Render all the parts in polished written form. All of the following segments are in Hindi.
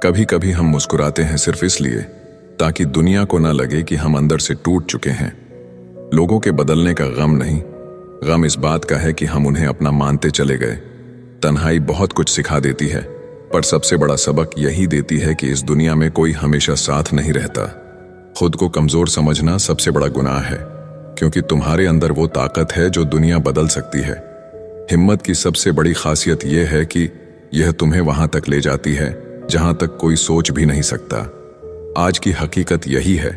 कभी कभी हम मुस्कुराते हैं सिर्फ इसलिए ताकि दुनिया को ना लगे कि हम अंदर से टूट चुके हैं। लोगों के बदलने का गम नहीं, गम इस बात का है कि हम उन्हें अपना मानते चले गए। तन्हाई बहुत कुछ सिखा देती है, पर सबसे बड़ा सबक यही देती है कि इस दुनिया में कोई हमेशा साथ नहीं रहता। खुद को कमजोर समझना सबसे बड़ा गुनाह है, क्योंकि तुम्हारे अंदर वो ताकत है जो दुनिया बदल सकती है। हिम्मत की सबसे बड़ी खासियत यह है कि यह तुम्हें वहां तक ले जाती है जहां तक कोई सोच भी नहीं सकता। आज की हकीकत यही है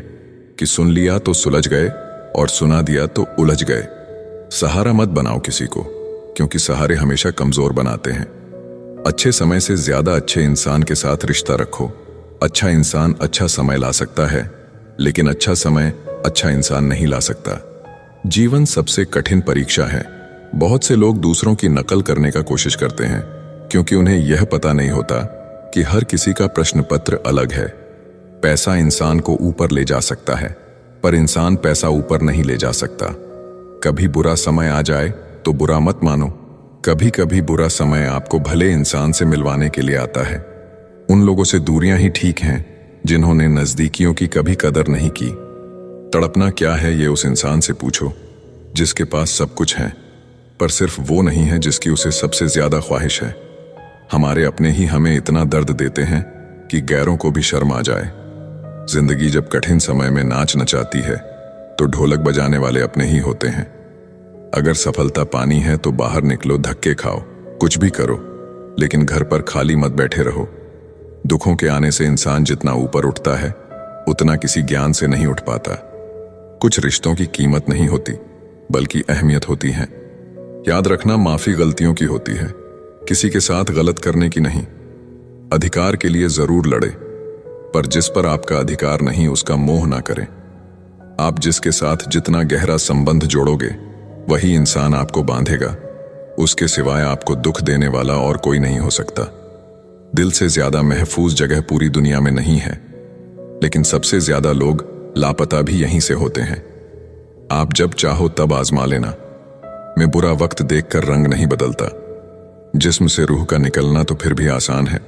कि सुन लिया तो सुलझ गए और सुना दिया तो उलझ गए। सहारा मत बनाओ किसी को, क्योंकि सहारे हमेशा कमजोर बनाते हैं। अच्छे समय से ज्यादा अच्छे इंसान के साथ रिश्ता रखो। अच्छा इंसान अच्छा समय ला सकता है, लेकिन अच्छा समय अच्छा इंसान नहीं ला सकता। जीवन सबसे कठिन परीक्षा है। बहुत से लोग दूसरों की नकल करने का कोशिश करते हैं, क्योंकि उन्हें यह पता नहीं होता कि हर किसी का प्रश्न पत्र अलग है। पैसा इंसान को ऊपर ले जा सकता है, पर इंसान पैसा ऊपर नहीं ले जा सकता। कभी बुरा समय आ जाए तो बुरा मत मानो। कभी कभी बुरा समय आपको भले इंसान से मिलवाने के लिए आता है। उन लोगों से दूरियां ही ठीक हैं जिन्होंने नजदीकियों की कभी कदर नहीं की। तड़पना क्या है ये उस इंसान से पूछो जिसके पास सब कुछ है, पर सिर्फ वो नहीं है जिसकी उसे सबसे ज्यादा ख्वाहिश है। हमारे अपने ही हमें इतना दर्द देते हैं कि गैरों को भी शर्म आ जाए। जिंदगी जब कठिन समय में नाच नचाती है तो ढोलक बजाने वाले अपने ही होते हैं। अगर सफलता पानी है तो बाहर निकलो, धक्के खाओ, कुछ भी करो, लेकिन घर पर खाली मत बैठे रहो। दुखों के आने से इंसान जितना ऊपर उठता है उतना किसी ज्ञान से नहीं उठ पाता। कुछ रिश्तों की कीमत नहीं होती, बल्कि अहमियत होती है। याद रखना, माफी गलतियों की होती है, किसी के साथ गलत करने की नहीं। अधिकार के लिए जरूर लड़े, पर जिस पर आपका अधिकार नहीं उसका मोह ना करें। आप जिसके साथ जितना गहरा संबंध जोड़ोगे वही इंसान आपको बांधेगा। उसके सिवाय आपको दुख देने वाला और कोई नहीं हो सकता। दिल से ज्यादा महफूज जगह पूरी दुनिया में नहीं है, लेकिन सबसे ज्यादा लोग लापता भी यहीं से होते हैं। आप जब चाहो तब आजमा लेना। मैं बुरा वक्त देखकर रंग नहीं बदलता। जिस्म से रूह का निकलना तो फिर भी आसान है,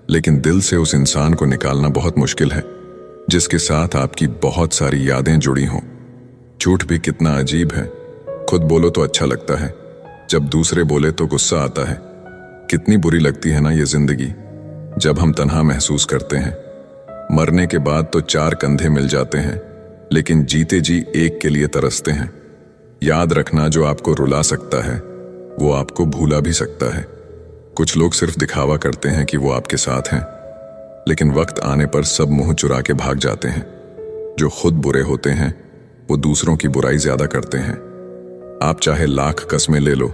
लेकिन दिल से उस इंसान को निकालना बहुत मुश्किल है जिसके साथ आपकी बहुत सारी यादें जुड़ी हों। झूठ भी कितना अजीब है। खुद बोलो तो अच्छा लगता है, जब दूसरे बोले तो गुस्सा आता है। कितनी बुरी लगती है ना ये जिंदगी, जब हम तन्हा महसूस करते हैं। मरने के बाद तो चार कंधे मिल जाते हैं, लेकिन जीते जी एक के लिए तरसते हैं। याद रखना, जो आपको रुला सकता है वो आपको भूला भी सकता है। कुछ लोग सिर्फ दिखावा करते हैं कि वो आपके साथ हैं, लेकिन वक्त आने पर सब मुंह चुरा के भाग जाते हैं। जो खुद बुरे होते हैं वो दूसरों की बुराई ज्यादा करते हैं। आप चाहे लाख कस्में ले लो,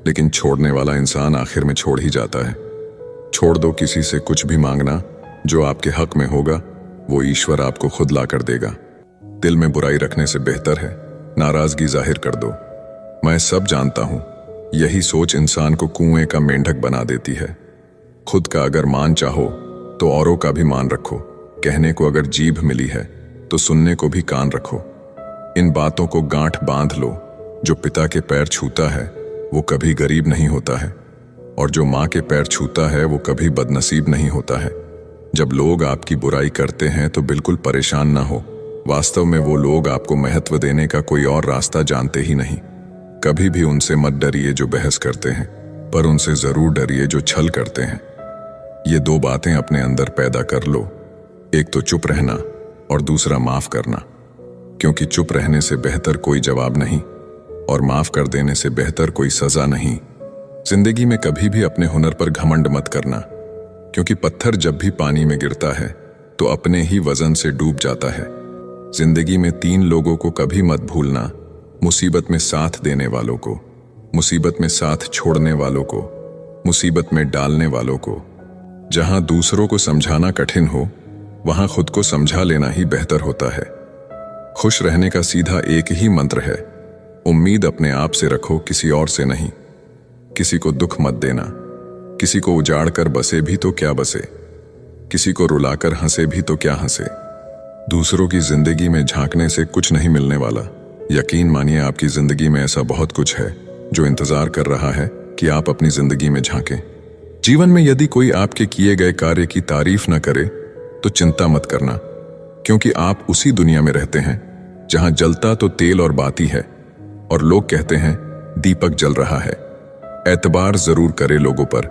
लेकिन छोड़ने वाला इंसान आखिर में छोड़ ही जाता है। छोड़ दो किसी से कुछ भी मांगना, जो आपके हक में होगा वो ईश्वर आपको खुद ला कर देगा। दिल में बुराई रखने से बेहतर है नाराजगी जाहिर कर दो। मैं सब जानता हूं, यही सोच इंसान को कुएं का मेंढक बना देती है। खुद का अगर मान चाहो तो औरों का भी मान रखो। कहने को अगर जीभ मिली है तो सुनने को भी कान रखो। इन बातों को गांठ बांध लो, जो पिता के पैर छूता है वो कभी गरीब नहीं होता है, और जो माँ के पैर छूता है वो कभी बदनसीब नहीं होता है। जब लोग आपकी बुराई करते हैं तो बिल्कुल परेशान ना हो। वास्तव में वो लोग आपको महत्व देने का कोई और रास्ता जानते ही नहीं। कभी भी उनसे मत डरिए जो बहस करते हैं, पर उनसे जरूर डरिए जो छल करते हैं। ये दो बातें अपने अंदर पैदा कर लो, एक तो चुप रहना और दूसरा माफ करना, क्योंकि चुप रहने से बेहतर कोई जवाब नहीं और माफ कर देने से बेहतर कोई सजा नहीं। जिंदगी में कभी भी अपने हुनर पर घमंड मत करना, क्योंकि पत्थर जब भी पानी में गिरता है तो अपने ही वजन से डूब जाता है। जिंदगी में 3 लोगों को कभी मत भूलना, मुसीबत में साथ देने वालों को, मुसीबत में साथ छोड़ने वालों को, मुसीबत में डालने वालों को। जहां दूसरों को समझाना कठिन हो वहां खुद को समझा लेना ही बेहतर होता है। खुश रहने का सीधा एक ही मंत्र है, उम्मीद अपने आप से रखो, किसी और से नहीं। किसी को दुख मत देना। किसी को उजाड़ कर बसे भी तो क्या बसे, किसी को रुलाकर हंसे भी तो क्या हंसे। दूसरों की जिंदगी में झांकने से कुछ नहीं मिलने वाला। यकीन मानिए, आपकी जिंदगी में ऐसा बहुत कुछ है जो इंतजार कर रहा है कि आप अपनी जिंदगी में झांकें। जीवन में यदि कोई आपके किए गए कार्य की तारीफ न करे तो चिंता मत करना, क्योंकि आप उसी दुनिया में रहते हैं जहां जलता तो तेल और बाती है और लोग कहते हैं दीपक जल रहा है। एतबार जरूर करे लोगों पर,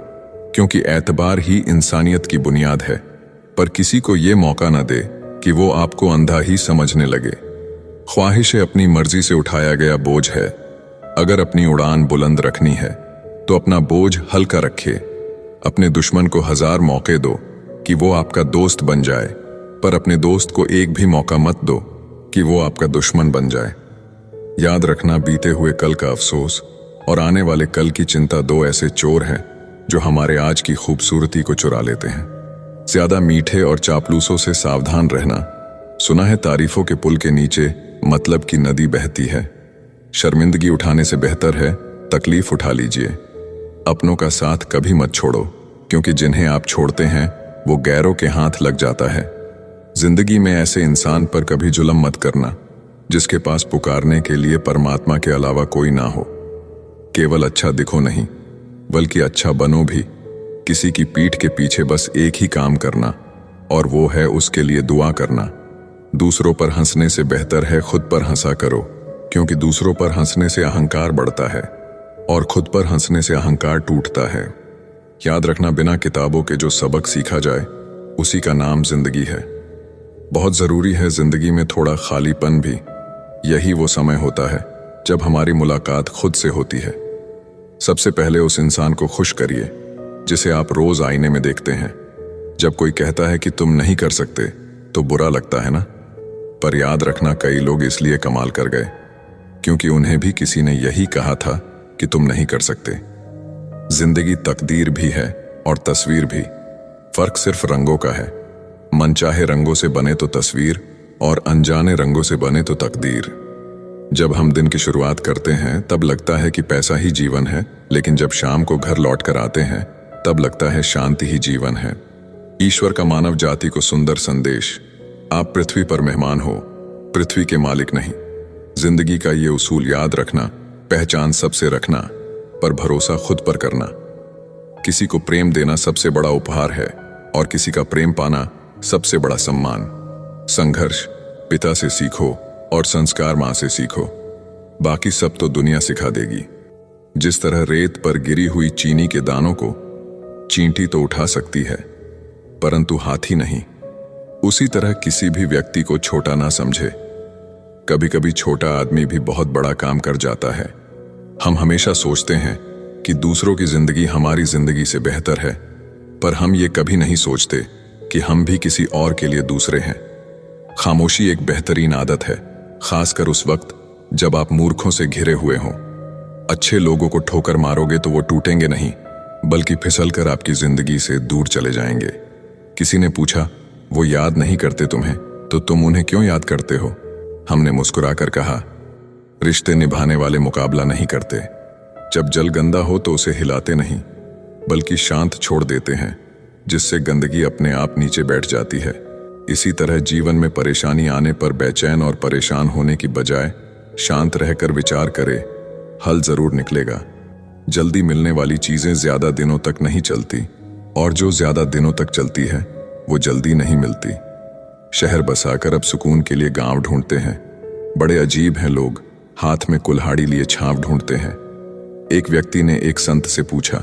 क्योंकि एतबार ही इंसानियत की बुनियाद है, पर किसी को ये मौका न दे कि वो आपको अंधा ही समझने लगे। ख्वाहिश अपनी मर्जी से उठाया गया बोझ है। अगर अपनी उड़ान बुलंद रखनी है तो अपना बोझ हल्का रखे। अपने दुश्मन को 1000 मौके दो कि वो आपका दोस्त बन जाए, पर अपने दोस्त को एक भी मौका मत दो कि वो आपका दुश्मन बन जाए। याद रखना, बीते हुए कल का अफसोस और आने वाले कल की चिंता 2 ऐसे चोर हैं जो हमारे आज की खूबसूरती को चुरा लेते हैं। ज्यादा मीठे और चापलूसों से सावधान रहना। सुना है तारीफों के पुल के नीचे मतलब की नदी बहती है। शर्मिंदगी उठाने से बेहतर है तकलीफ उठा लीजिए। अपनों का साथ कभी मत छोड़ो, क्योंकि जिन्हें आप छोड़ते हैं वो गैरों के हाथ लग जाता है। जिंदगी में ऐसे इंसान पर कभी जुल्म मत करना जिसके पास पुकारने के लिए परमात्मा के अलावा कोई ना हो। केवल अच्छा दिखो नहीं, बल्कि अच्छा बनो भी। किसी की पीठ के पीछे बस एक ही काम करना, और वो है उसके लिए दुआ करना। दूसरों पर हंसने से बेहतर है खुद पर हंसा करो, क्योंकि दूसरों पर हंसने से अहंकार बढ़ता है और खुद पर हंसने से अहंकार टूटता है। याद रखना, बिना किताबों के जो सबक सीखा जाए उसी का नाम जिंदगी है। बहुत जरूरी है जिंदगी में थोड़ा खालीपन भी। यही वो समय होता है जब हमारी मुलाकात खुद से होती है। सबसे पहले उस इंसान को खुश करिए जिसे आप रोज आईने में देखते हैं। जब कोई कहता है कि तुम नहीं कर सकते तो बुरा लगता है ना, पर याद रखना, कई लोग इसलिए कमाल कर गए क्योंकि उन्हें भी किसी ने यही कहा था कि तुम नहीं कर सकते। जिंदगी तकदीर भी है और तस्वीर भी। फर्क सिर्फ रंगों का है। मनचाहे रंगों से बने तो तस्वीर, और अनजाने रंगों से बने तो तकदीर। जब हम दिन की शुरुआत करते हैं तब लगता है कि पैसा ही जीवन है, लेकिन जब शाम को घर लौट कर आते हैं तब लगता है शांति ही जीवन है। ईश्वर का मानव जाति को सुंदर संदेश, आप पृथ्वी पर मेहमान हो, पृथ्वी के मालिक नहीं। जिंदगी का ये उसूल याद रखना, पहचान सबसे रखना, पर भरोसा खुद पर करना। किसी को प्रेम देना सबसे बड़ा उपहार है और किसी का प्रेम पाना सबसे बड़ा सम्मान। संघर्ष पिता से सीखो और संस्कार मां से सीखो, बाकी सब तो दुनिया सिखा देगी। जिस तरह रेत पर गिरी हुई चीनी के दानों को चींटी तो उठा सकती है, परंतु हाथी नहीं। उसी तरह किसी भी व्यक्ति को छोटा ना समझे। कभी कभी छोटा आदमी भी बहुत बड़ा काम कर जाता है। हम हमेशा सोचते हैं कि दूसरों की जिंदगी हमारी जिंदगी से बेहतर है, पर हम ये कभी नहीं सोचते कि हम भी किसी और के लिए दूसरे हैं। खामोशी एक बेहतरीन आदत है, खासकर उस वक्त जब आप मूर्खों से घिरे हुए हों। अच्छे लोगों को ठोकर मारोगे तो वो टूटेंगे नहीं, बल्कि फिसलकर आपकी जिंदगी से दूर चले जाएंगे। किसी ने पूछा, वो याद नहीं करते तुम्हें तो तुम उन्हें क्यों याद करते हो? हमने मुस्कुराकर कहा, रिश्ते निभाने वाले मुकाबला नहीं करते। जब जल गंदा हो तो उसे हिलाते नहीं, बल्कि शांत छोड़ देते हैं, जिससे गंदगी अपने आप नीचे बैठ जाती है। इसी तरह जीवन में परेशानी आने पर बेचैन और परेशान होने की बजाय शांत रहकर विचार करे, हल जरूर निकलेगा। जल्दी मिलने वाली चीजें ज्यादा दिनों तक नहीं चलती, और जो ज्यादा दिनों तक चलती है वो जल्दी नहीं मिलती। शहर बसाकर अब सुकून के लिए गांव ढूंढते हैं। बड़े अजीब हैं लोग, हाथ में कुल्हाड़ी लिए छांव ढूंढते हैं। एक व्यक्ति ने एक संत से पूछा,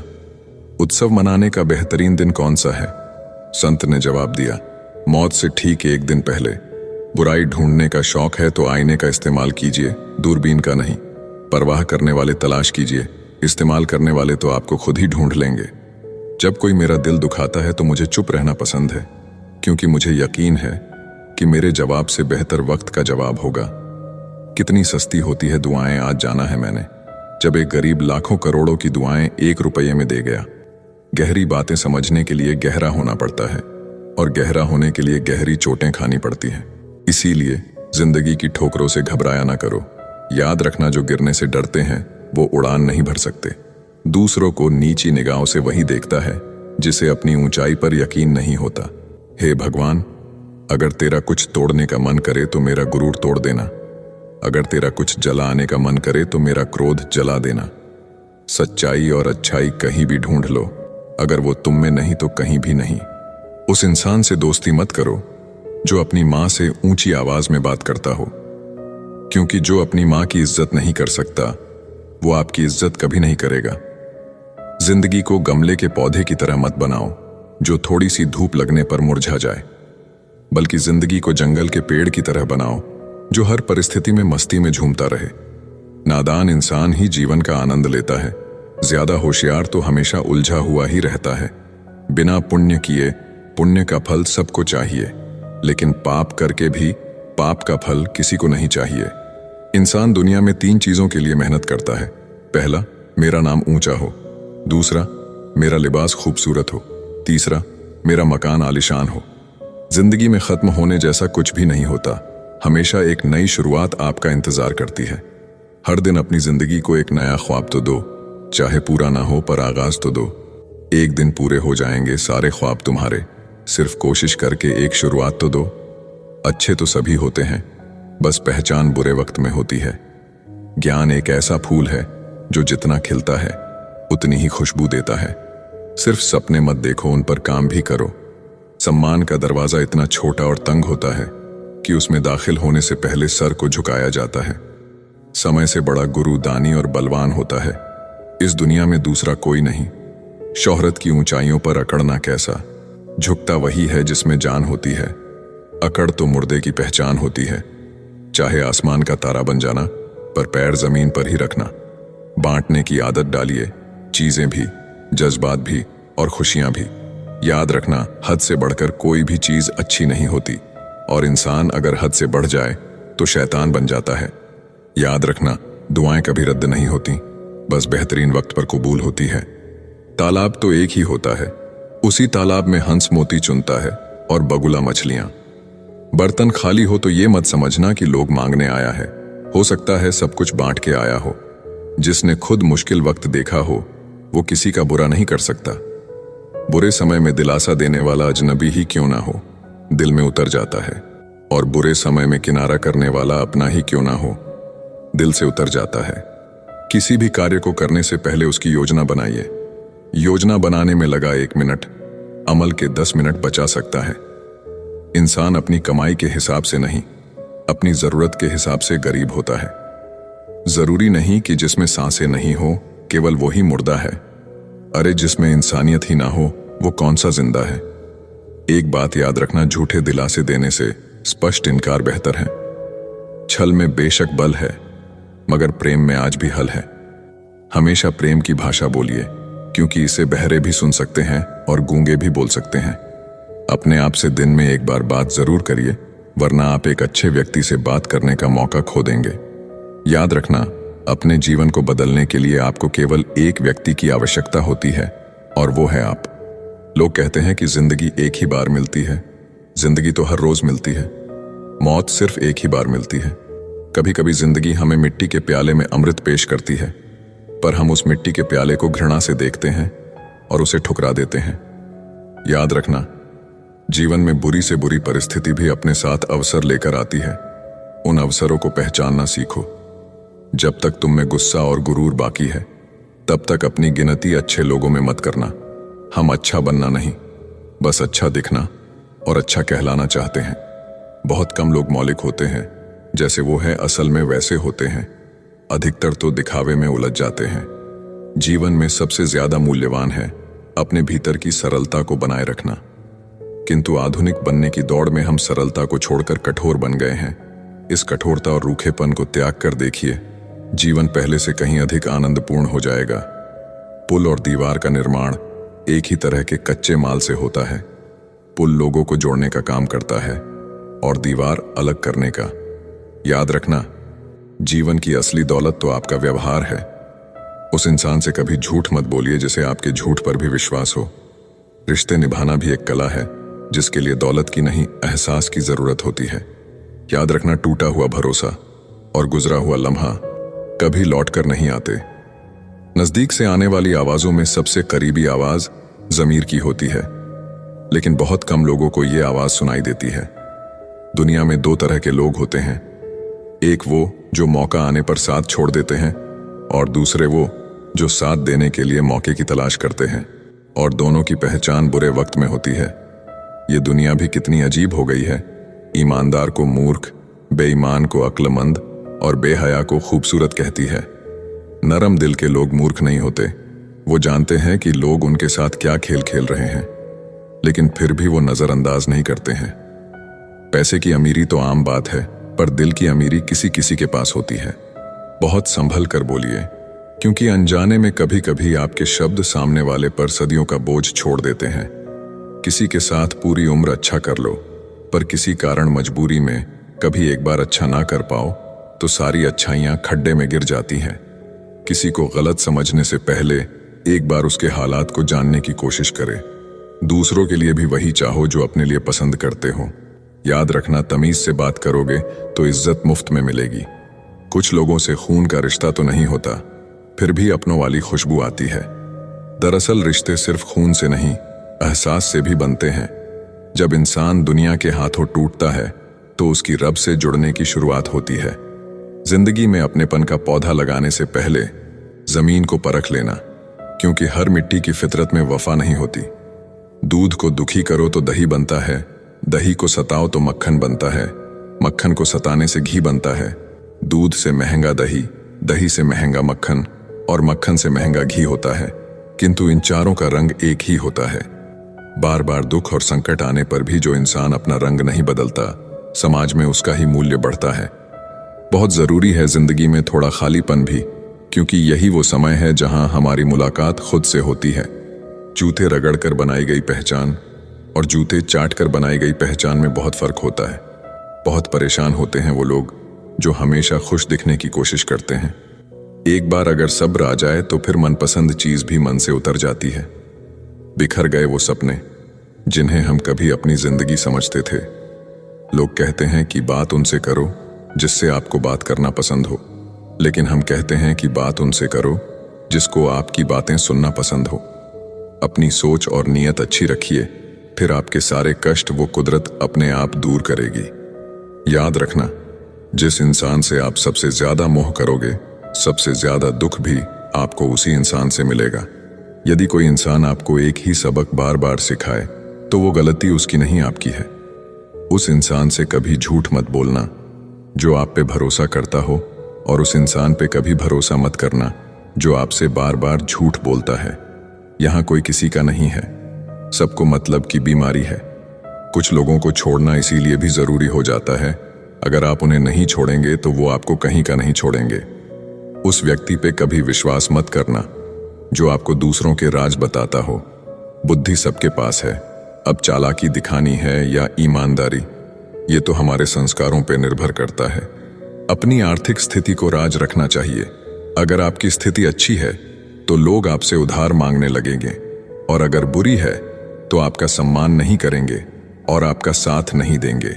उत्सव मनाने का बेहतरीन दिन कौन सा है? संत ने जवाब दिया, मौत से ठीक 1 दिन पहले। बुराई ढूंढने का शौक है तो आईने का इस्तेमाल कीजिए, दूरबीन का नहीं। परवाह करने वाले तलाश कीजिए, इस्तेमाल करने वाले तो आपको खुद ही ढूंढ लेंगे। जब कोई मेरा दिल दुखाता है तो मुझे चुप रहना पसंद है, क्योंकि मुझे यकीन है कि मेरे जवाब से बेहतर वक्त का जवाब होगा। कितनी सस्ती होती है दुआएं, आज जाना है मैंने, जब एक गरीब लाखों करोड़ों की दुआएं 1 रुपये में दे गया। गहरी बातें समझने के लिए गहरा होना पड़ता है, और गहरा होने के लिए गहरी चोटें खानी पड़ती हैं। इसीलिए जिंदगी की ठोकरों से घबराया ना करो। याद रखना, जो गिरने से डरते हैं वो उड़ान नहीं भर सकते। दूसरों को नीची निगाहों से वही देखता है जिसे अपनी ऊंचाई पर यकीन नहीं होता। हे भगवान, अगर तेरा कुछ तोड़ने का मन करे तो मेरा गुरूर तोड़ देना। अगर तेरा कुछ जलाने का मन करे तो मेरा क्रोध जला देना। सच्चाई और अच्छाई कहीं भी ढूंढ लो, अगर वो तुम में नहीं तो कहीं भी नहीं। उस इंसान से दोस्ती मत करो जो अपनी माँ से ऊंची आवाज में बात करता हो, क्योंकि जो अपनी माँ की इज्जत नहीं कर सकता वो आपकी इज्जत कभी नहीं करेगा। जिंदगी को गमले के पौधे की तरह मत बनाओ जो थोड़ी सी धूप लगने पर मुरझा जाए, बल्कि जिंदगी को जंगल के पेड़ की तरह बनाओ जो हर परिस्थिति में मस्ती में झूमता रहे। नादान इंसान ही जीवन का आनंद लेता है, ज्यादा होशियार तो हमेशा उलझा हुआ ही रहता है। बिना पुण्य किए पुण्य का फल सबको चाहिए, लेकिन पाप करके भी पाप का फल किसी को नहीं चाहिए। इंसान दुनिया में 3 चीजों के लिए मेहनत करता है। पहला, मेरा नाम ऊंचा हो। दूसरा, मेरा लिबास खूबसूरत हो। तीसरा, मेरा मकान आलीशान हो। जिंदगी में खत्म होने जैसा कुछ भी नहीं होता, हमेशा एक नई शुरुआत आपका इंतजार करती है। हर दिन अपनी जिंदगी को एक नया ख्वाब तो दो, चाहे पूरा ना हो पर आगाज तो दो। एक दिन पूरे हो जाएंगे सारे ख्वाब तुम्हारे, सिर्फ कोशिश करके एक शुरुआत तो दो। अच्छे तो सभी होते हैं, बस पहचान बुरे वक्त में होती है। ज्ञान एक ऐसा फूल है जो जितना खिलता है उतनी ही खुशबू देता है। सिर्फ सपने मत देखो, उन पर काम भी करो। सम्मान का दरवाजा इतना छोटा और तंग होता है कि उसमें दाखिल होने से पहले सर को झुकाया जाता है। समय से बड़ा गुरु दानी और बलवान होता है, इस दुनिया में दूसरा कोई नहीं। शोहरत की ऊंचाइयों पर अकड़ना कैसा, झुकता वही है जिसमें जान होती है। अकड़ तो मुर्दे की पहचान होती है। चाहे आसमान का तारा बन जाना, पर पैर जमीन पर ही रखना। बांटने की आदत डालिए, चीजें भी, जज्बात भी और खुशियां भी। याद रखना, हद से बढ़कर कोई भी चीज अच्छी नहीं होती, और इंसान अगर हद से बढ़ जाए तो शैतान बन जाता है। याद रखना, दुआएं कभी रद्द नहीं होती, बस बेहतरीन वक्त पर कबूल होती है। तालाब तो एक ही होता है, उसी तालाब में हंस मोती चुनता है और बगुला मछलियां। बर्तन खाली हो तो ये मत समझना कि लोग मांगने आया है, हो सकता है सब कुछ बांट के आया हो। जिसने खुद मुश्किल वक्त देखा हो वो किसी का बुरा नहीं कर सकता। बुरे समय में दिलासा देने वाला अजनबी ही क्यों ना हो, दिल में उतर जाता है, और बुरे समय में किनारा करने वाला अपना ही क्यों ना हो, दिल से उतर जाता है। किसी भी कार्य को करने से पहले उसकी योजना बनाइए। योजना बनाने में लगा 1 मिनट अमल के 10 मिनट बचा सकता है। इंसान अपनी कमाई के हिसाब से नहीं, अपनी जरूरत के हिसाब से गरीब होता है। जरूरी नहीं कि जिसमें सांसें नहीं हो केवल वो ही मुर्दा है। अरे जिसमें इंसानियत ही ना हो वो कौन सा जिंदा है। एक बात याद रखना, झूठे दिलासे देने से स्पष्ट इनकार बेहतर है। छल में बेशक बल है, मगर प्रेम में आज भी हल है। हमेशा प्रेम की भाषा बोलिए, क्योंकि इसे बहरे भी सुन सकते हैं और गूंगे भी बोल सकते हैं। अपने आप से दिन में एक बार बात जरूर करिए, वरना आप एक अच्छे व्यक्ति से बात करने का मौका खो देंगे। याद रखना, अपने जीवन को बदलने के लिए आपको केवल एक व्यक्ति की आवश्यकता होती है, और वो है आप। लोग कहते हैं कि जिंदगी एक ही बार मिलती है। जिंदगी तो हर रोज मिलती है, मौत सिर्फ एक ही बार मिलती है। कभी कभी जिंदगी हमें मिट्टी के प्याले में अमृत पेश करती है, पर हम उस मिट्टी के प्याले को घृणा से देखते हैं और उसे ठुकरा देते हैं। याद रखना, जीवन में बुरी से बुरी परिस्थिति भी अपने साथ अवसर लेकर आती है। उन अवसरों को पहचानना सीखो। जब तक तुम में गुस्सा और गुरूर बाकी है, तब तक अपनी गिनती अच्छे लोगों में मत करना। हम अच्छा बनना नहीं, बस अच्छा दिखना और अच्छा कहलाना चाहते हैं। बहुत कम लोग मौलिक होते हैं, जैसे वो है असल में वैसे होते हैं। अधिकतर तो दिखावे में उलझ जाते हैं। जीवन में सबसे ज्यादा मूल्यवान है अपने भीतर की सरलता को बनाए रखना। किंतु आधुनिक बनने की दौड़ में हम सरलता को छोड़कर कठोर बन गए हैं। इस कठोरता और रूखेपन को त्याग कर देखिए, जीवन पहले से कहीं अधिक आनंदपूर्ण हो जाएगा। पुल और दीवार का निर्माण एक ही तरह के कच्चे माल से होता है। पुल लोगों को जोड़ने का काम करता है और दीवार अलग करने का। याद रखना, जीवन की असली दौलत तो आपका व्यवहार है। उस इंसान से कभी झूठ मत बोलिए जिसे आपके झूठ पर भी विश्वास हो। रिश्ते निभाना भी एक कला है, जिसके लिए दौलत की नहीं एहसास की जरूरत होती है। याद रखना, टूटा हुआ भरोसा और गुजरा हुआ लम्हा कभी लौटकर नहीं आते। नजदीक से आने वाली आवाजों में सबसे करीबी आवाज ज़मीर की होती है, लेकिन बहुत कम लोगों को यह आवाज सुनाई देती है। दुनिया में 2 तरह के लोग होते हैं, एक वो जो मौका आने पर साथ छोड़ देते हैं, और दूसरे वो जो साथ देने के लिए मौके की तलाश करते हैं। और दोनों की पहचान बुरे वक्त में होती है। ये दुनिया भी कितनी अजीब हो गई है। ईमानदार को मूर्ख, बेईमान को अक्लमंद और बेहया को खूबसूरत कहती है। नरम दिल के लोग मूर्ख नहीं होते। वो जानते हैं कि लोग उनके साथ क्या खेल खेल रहे हैं, लेकिन फिर भी वो नजरअंदाज नहीं करते हैं। पैसे की अमीरी तो आम बात है, पर दिल की अमीरी किसी किसी के पास होती है। बहुत संभल कर बोलिए, क्योंकि अनजाने में कभी कभी आपके शब्द सामने वाले पर सदियों का बोझ छोड़ देते हैं। किसी के साथ पूरी उम्र अच्छा कर लो, पर किसी कारण मजबूरी में कभी एक बार अच्छा ना कर पाओ तो सारी अच्छाइयां खड्डे में गिर जाती हैं। किसी को गलत समझने से पहले एक बार उसके हालात को जानने की कोशिश करें। दूसरों के लिए भी वही चाहो जो अपने लिए पसंद करते हो। याद रखना, तमीज से बात करोगे तो इज्जत मुफ्त में मिलेगी। कुछ लोगों से खून का रिश्ता तो नहीं होता, फिर भी अपनों वाली खुशबू आती है। दरअसल रिश्ते सिर्फ खून से नहीं, एहसास से भी बनते हैं। जब इंसान दुनिया के हाथों टूटता है तो उसकी रब से जुड़ने की शुरुआत होती है। जिंदगी में अपनेपन का पौधा लगाने से पहले जमीन को परख लेना, क्योंकि हर मिट्टी की फितरत में वफा नहीं होती। दूध को दुखी करो तो दही बनता है, दही को सताओ तो मक्खन बनता है, मक्खन को सताने से घी बनता है। दूध से महंगा दही, दही से महंगा मक्खन और मक्खन से महंगा घी होता है, किंतु इन चारों का रंग एक ही होता है। बार बार दुख और संकट आने पर भी जो इंसान अपना रंग नहीं बदलता, समाज में उसका ही मूल्य बढ़ता है। बहुत जरूरी है जिंदगी में थोड़ा खालीपन भी, क्योंकि यही वो समय है जहां हमारी मुलाकात खुद से होती है। जूते रगड़ कर बनाई गई पहचान और जूते चाट कर बनाई गई पहचान में बहुत फर्क होता है। बहुत परेशान होते हैं वो लोग जो हमेशा खुश दिखने की कोशिश करते हैं। एक बार अगर सब्र आ जाए तो फिर मनपसंद चीज भी मन से उतर जाती है। बिखर गए वो सपने जिन्हें हम कभी अपनी जिंदगी समझते थे। लोग कहते हैं कि बात उनसे करो जिससे आपको बात करना पसंद हो, लेकिन हम कहते हैं कि बात उनसे करो जिसको आपकी बातें सुनना पसंद हो। अपनी सोच और नीयत अच्छी रखिए, फिर आपके सारे कष्ट वो कुदरत अपने आप दूर करेगी। याद रखना, जिस इंसान से आप सबसे ज्यादा मोह करोगे, सबसे ज्यादा दुख भी आपको उसी इंसान से मिलेगा। यदि कोई इंसान आपको एक ही सबक बार बार सिखाए तो वो गलती उसकी नहीं, आपकी है। उस इंसान से कभी झूठ मत बोलना जो आप पे भरोसा करता हो, और उस इंसान पे कभी भरोसा मत करना जो आपसे बार बार झूठ बोलता है। यहां कोई किसी का नहीं है, सबको मतलब की बीमारी है। कुछ लोगों को छोड़ना इसीलिए भी जरूरी हो जाता है, अगर आप उन्हें नहीं छोड़ेंगे तो वो आपको कहीं का नहीं छोड़ेंगे। उस व्यक्ति पे कभी विश्वास मत करना जो आपको दूसरों के राज बताता हो। बुद्धि सबके पास है, अब चालाकी दिखानी है या ईमानदारी, ये तो हमारे संस्कारों पे निर्भर करता है। अपनी आर्थिक स्थिति को राज रखना चाहिए। अगर आपकी स्थिति अच्छी है तो लोग आपसे उधार मांगने लगेंगे, और अगर बुरी है तो आपका सम्मान नहीं करेंगे और आपका साथ नहीं देंगे।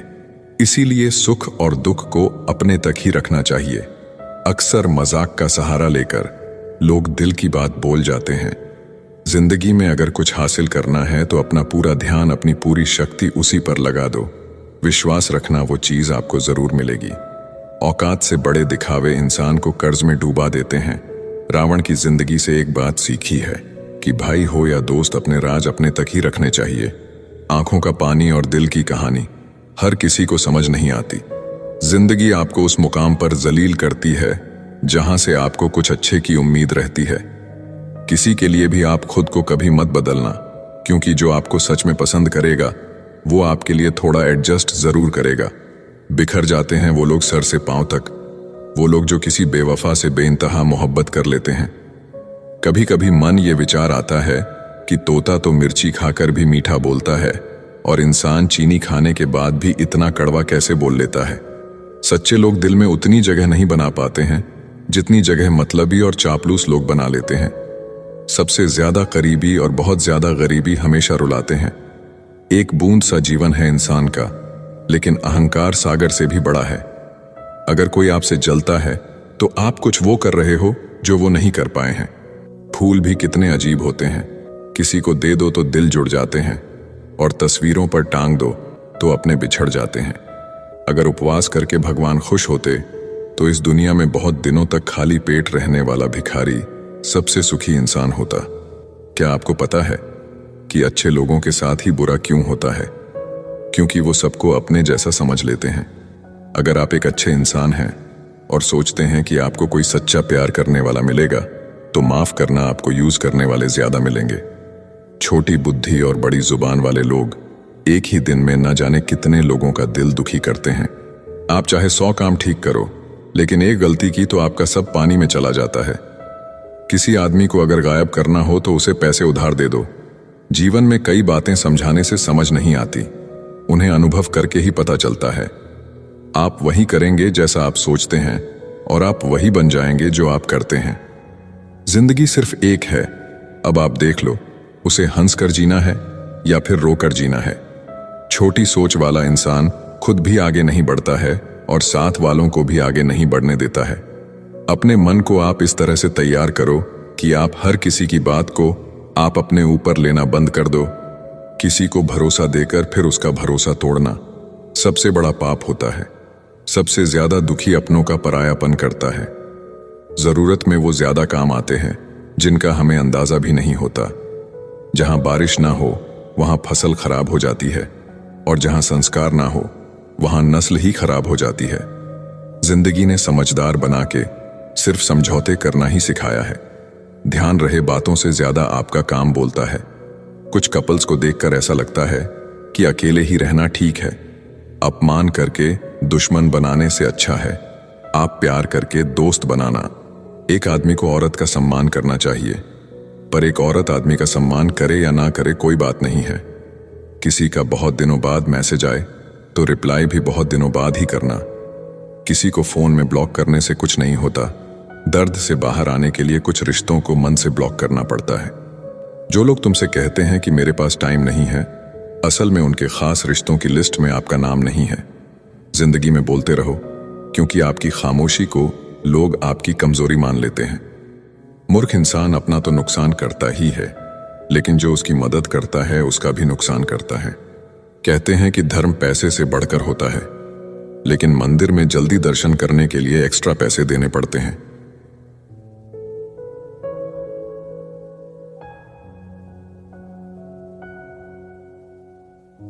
इसीलिए सुख और दुख को अपने तक ही रखना चाहिए। अक्सर मजाक का सहारा लेकर लोग दिल की बात बोल जाते हैं। जिंदगी में अगर कुछ हासिल करना है तो अपना पूरा ध्यान, अपनी पूरी शक्ति उसी पर लगा दो। विश्वास रखना, वो चीज आपको जरूर मिलेगी। औकात से बड़े दिखावे इंसान को कर्ज में डूबा देते हैं। रावण की जिंदगी से एक बात सीखी है कि भाई हो या दोस्त, अपने राज अपने तक ही रखने चाहिए। आंखों का पानी और दिल की कहानी हर किसी को समझ नहीं आती। जिंदगी आपको उस मुकाम पर जलील करती है जहां से आपको कुछ अच्छे की उम्मीद रहती है। किसी के लिए भी आप खुद को कभी मत बदलना, क्योंकि जो आपको सच में पसंद करेगा वो आपके लिए थोड़ा एडजस्ट जरूर करेगा। बिखर जाते हैं वो लोग सर से पांव तक, वो लोग जो किसी बेवफा से बेइंतहा मोहब्बत कर लेते हैं। कभी कभी मन ये विचार आता है कि तोता तो मिर्ची खाकर भी मीठा बोलता है, और इंसान चीनी खाने के बाद भी इतना कड़वा कैसे बोल लेता है। सच्चे लोग दिल में उतनी जगह नहीं बना पाते हैं जितनी जगह मतलबी और चापलूस लोग बना लेते हैं। सबसे ज्यादा करीबी और बहुत ज्यादा गरीबी हमेशा रुलाते हैं। एक बूंद सा जीवन है इंसान का, लेकिन अहंकार सागर से भी बड़ा है। अगर कोई आपसे जलता है तो आप कुछ वो कर रहे हो जो वो नहीं कर पाए हैं। फूल भी कितने अजीब होते हैं, किसी को दे दो तो दिल जुड़ जाते हैं, और तस्वीरों पर टांग दो तो अपने बिछड़ जाते हैं। अगर उपवास करके भगवान खुश होते तो इस दुनिया में बहुत दिनों तक खाली पेट रहने वाला भिखारी सबसे सुखी इंसान होता। क्या आपको पता है, कि अच्छे लोगों के साथ ही बुरा क्यों होता है, क्योंकि वो सबको अपने जैसा समझ लेते हैं। अगर आप एक अच्छे इंसान हैं और सोचते हैं कि आपको कोई सच्चा प्यार करने वाला मिलेगा, तो माफ करना आपको यूज करने वाले ज्यादा मिलेंगे। छोटी बुद्धि और बड़ी जुबान वाले लोग एक ही दिन में न जाने कितने लोगों का दिल दुखी करते हैं। आप चाहे 100 काम ठीक करो, लेकिन एक गलती की तो आपका सब पानी में चला जाता है। किसी आदमी को अगर गायब करना हो तो उसे पैसे उधार दे दो। जीवन में कई बातें समझाने से समझ नहीं आती, उन्हें अनुभव करके ही पता चलता है। आप वही करेंगे जैसा आप सोचते हैं, और आप वही बन जाएंगे जो आप करते हैं। जिंदगी सिर्फ एक है, अब आप देख लो, उसे हंस कर जीना है या फिर रोकर जीना है। छोटी सोच वाला इंसान खुद भी आगे नहीं बढ़ता है और साथ वालों को भी आगे नहीं बढ़ने देता है। अपने मन को आप इस तरह से तैयार करो कि आप हर किसी की बात को आप अपने ऊपर लेना बंद कर दो। किसी को भरोसा देकर फिर उसका भरोसा तोड़ना सबसे बड़ा पाप होता है। सबसे ज्यादा दुखी अपनों का परायापन करता है। जरूरत में वो ज्यादा काम आते हैं जिनका हमें अंदाजा भी नहीं होता। जहां बारिश ना हो वहां फसल खराब हो जाती है, और जहां संस्कार ना हो वहां नस्ल ही खराब हो जाती है। जिंदगी ने समझदार बना के सिर्फ समझौते करना ही सिखाया है। ध्यान रहे, बातों से ज्यादा आपका काम बोलता है। कुछ कपल्स को देखकर ऐसा लगता है कि अकेले ही रहना ठीक है। अपमान करके दुश्मन बनाने से अच्छा है आप प्यार करके दोस्त बनाना। एक आदमी को औरत का सम्मान करना चाहिए, पर एक औरत आदमी का सम्मान करे या ना करे कोई बात नहीं है। किसी का बहुत दिनों बाद मैसेज आए तो रिप्लाई भी बहुत दिनों बाद ही करना। किसी को फोन में ब्लॉक करने से कुछ नहीं होता। दर्द से बाहर आने के लिए कुछ रिश्तों को मन से ब्लॉक करना पड़ता है। जो लोग तुमसे कहते हैं कि मेरे पास टाइम नहीं है, असल में उनके खास रिश्तों की लिस्ट में आपका नाम नहीं है। जिंदगी में बोलते रहो, क्योंकि आपकी खामोशी को लोग आपकी कमजोरी मान लेते हैं। मूर्ख इंसान अपना तो नुकसान करता ही है, लेकिन जो उसकी मदद करता है उसका भी नुकसान करता है। कहते हैं कि धर्म पैसे से बढ़कर होता है, लेकिन मंदिर में जल्दी दर्शन करने के लिए एक्स्ट्रा पैसे देने पड़ते हैं।